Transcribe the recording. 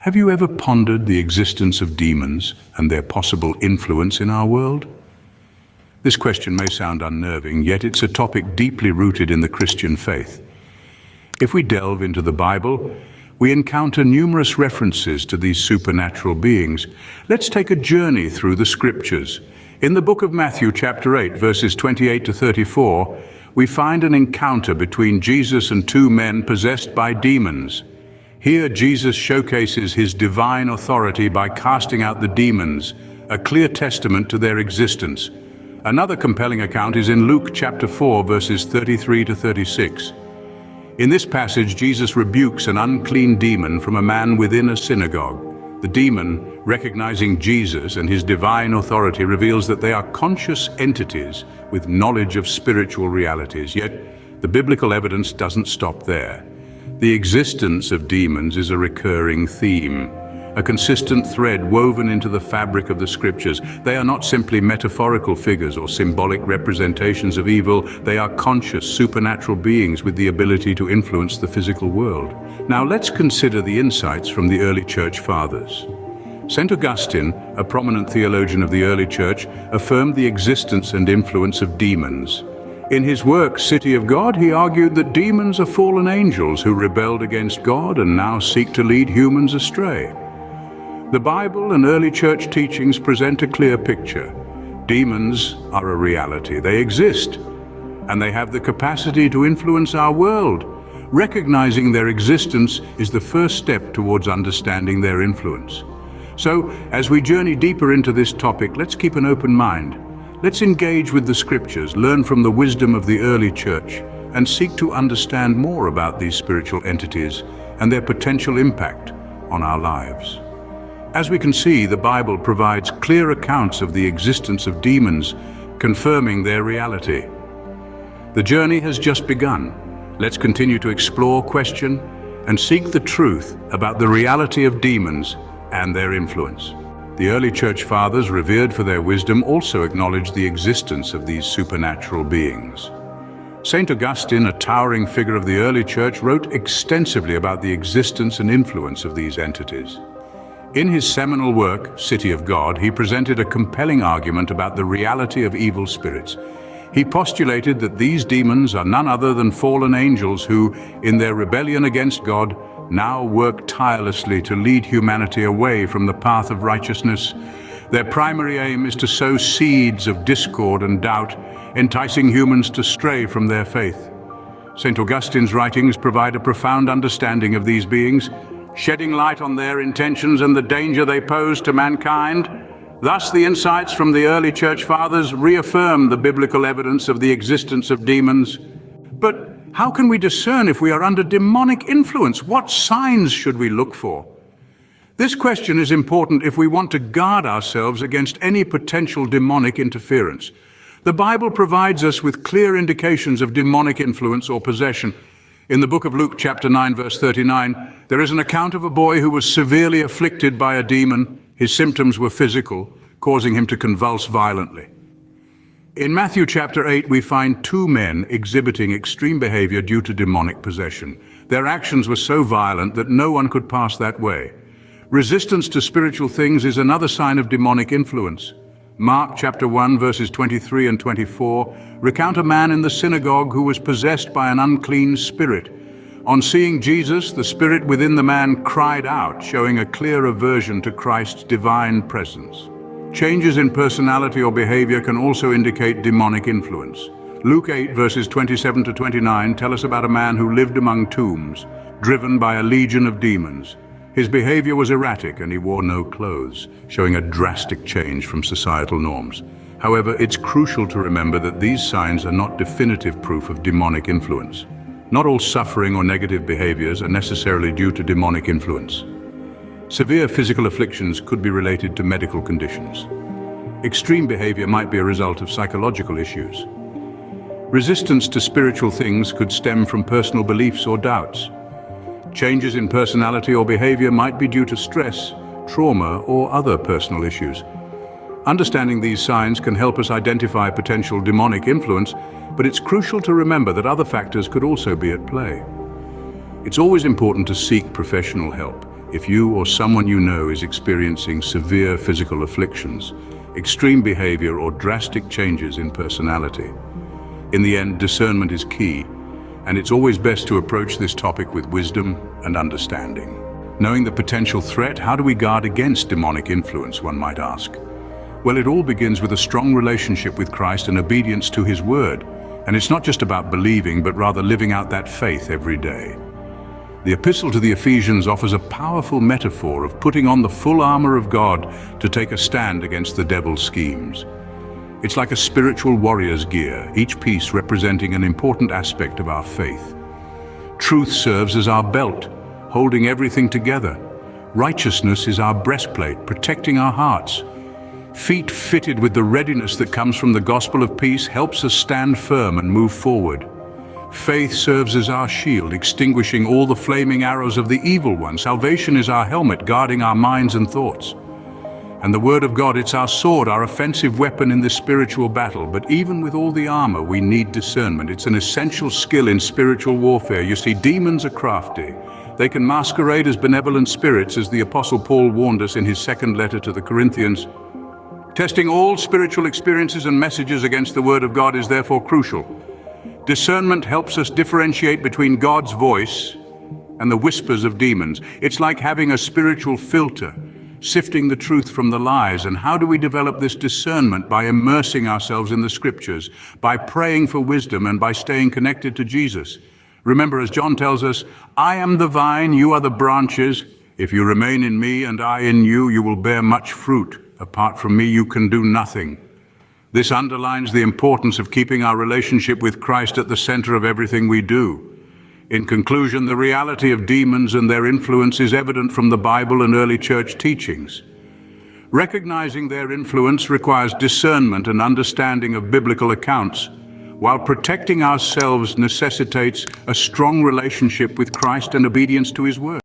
Have you ever pondered the existence of demons and their possible influence in our world? This question may sound unnerving, yet it's a topic deeply rooted in the Christian faith. If we delve into the Bible, we encounter numerous references to these supernatural beings. Let's take a journey through the scriptures. In the book of Matthew, chapter 8, verses 28 to 34, we find an encounter between Jesus and two men possessed by demons. Here, Jesus showcases his divine authority by casting out the demons, a clear testament to their existence. Another compelling account is in Luke chapter 4, verses 33 to 36. In this passage, Jesus rebukes an unclean demon from a man within a synagogue. The demon, recognizing Jesus and his divine authority, reveals that they are conscious entities with knowledge of spiritual realities. Yet, the biblical evidence doesn't stop there. The existence of demons is a recurring theme, a consistent thread woven into the fabric of the scriptures. They are not simply metaphorical figures or symbolic representations of evil. They are conscious, supernatural beings with the ability to influence the physical world. Now let's consider the insights from the early church fathers. St. Augustine, a prominent theologian of the early church, affirmed the existence and influence of demons. In his work, City of God, he argued that demons are fallen angels who rebelled against God and now seek to lead humans astray. The Bible and early church teachings present a clear picture. Demons are a reality. They exist, and they have the capacity to influence our world. Recognizing their existence is the first step towards understanding their influence. So, as we journey deeper into this topic, let's keep an open mind. Let's engage with the scriptures, learn from the wisdom of the early church, and seek to understand more about these spiritual entities and their potential impact on our lives. As we can see, the Bible provides clear accounts of the existence of demons, confirming their reality. The journey has just begun. Let's continue to explore, question, and seek the truth about the reality of demons and their influence. The early church fathers, revered for their wisdom, also acknowledged the existence of these supernatural beings. St. Augustine, a towering figure of the early church, wrote extensively about the existence and influence of these entities. In his seminal work, City of God, he presented a compelling argument about the reality of evil spirits. He postulated that these demons are none other than fallen angels who, in their rebellion against God, now work tirelessly to lead humanity away from the path of righteousness. Their primary aim is to sow seeds of discord and doubt, enticing humans to stray from their faith. St. Augustine's writings provide a profound understanding of these beings, shedding light on their intentions and the danger they pose to mankind. Thus, the insights from the early church fathers reaffirm the biblical evidence of the existence of demons. But how can we discern if we are under demonic influence? What signs should we look for? This question is important if we want to guard ourselves against any potential demonic interference. The Bible provides us with clear indications of demonic influence or possession. In the book of Luke, chapter 9, verse 39, there is an account of a boy who was severely afflicted by a demon. His symptoms were physical, causing him to convulse violently. In Matthew chapter 8, we find two men exhibiting extreme behavior due to demonic possession. Their actions were so violent that no one could pass that way. Resistance to spiritual things is another sign of demonic influence. Mark chapter 1, verses 23 and 24 recount a man in the synagogue who was possessed by an unclean spirit. On seeing Jesus, the spirit within the man cried out, showing a clear aversion to Christ's divine presence. Changes in personality or behavior can also indicate demonic influence. Luke 8, verses 27 to 29 tell us about a man who lived among tombs, driven by a legion of demons. His behavior was erratic and he wore no clothes, showing a drastic change from societal norms. However, it's crucial to remember that these signs are not definitive proof of demonic influence. Not all suffering or negative behaviors are necessarily due to demonic influence. Severe physical afflictions could be related to medical conditions. Extreme behavior might be a result of psychological issues. Resistance to spiritual things could stem from personal beliefs or doubts. Changes in personality or behavior might be due to stress, trauma, or other personal issues. Understanding these signs can help us identify potential demonic influence, but it's crucial to remember that other factors could also be at play. It's always important to seek professional help. If you or someone you know is experiencing severe physical afflictions, extreme behavior, or drastic changes in personality. In the end, discernment is key, and it's always best to approach this topic with wisdom and understanding. Knowing the potential threat, how do we guard against demonic influence, one might ask? Well, it all begins with a strong relationship with Christ and obedience to His Word. And it's not just about believing, but rather living out that faith every day. The Epistle to the Ephesians offers a powerful metaphor of putting on the full armor of God to take a stand against the devil's schemes. It's like a spiritual warrior's gear, each piece representing an important aspect of our faith. Truth serves as our belt, holding everything together. Righteousness is our breastplate, protecting our hearts. Feet fitted with the readiness that comes from the gospel of peace helps us stand firm and move forward. Faith serves as our shield, extinguishing all the flaming arrows of the evil one. Salvation is our helmet, guarding our minds and thoughts. And the Word of God, it's our sword, our offensive weapon in this spiritual battle. But even with all the armor, we need discernment. It's an essential skill in spiritual warfare. You see, demons are crafty. They can masquerade as benevolent spirits, as the Apostle Paul warned us in his second letter to the Corinthians. Testing all spiritual experiences and messages against the Word of God is therefore crucial. Discernment helps us differentiate between God's voice and the whispers of demons. It's like having a spiritual filter, sifting the truth from the lies. And how do we develop this discernment? By immersing ourselves in the Scriptures, by praying for wisdom, and by staying connected to Jesus. Remember, as John tells us, I am the vine, you are the branches. If you remain in me and I in you, you will bear much fruit. Apart from me, you can do nothing. This underlines the importance of keeping our relationship with Christ at the center of everything we do. In conclusion, the reality of demons and their influence is evident from the Bible and early church teachings. Recognizing their influence requires discernment and understanding of biblical accounts, while protecting ourselves necessitates a strong relationship with Christ and obedience to His Word.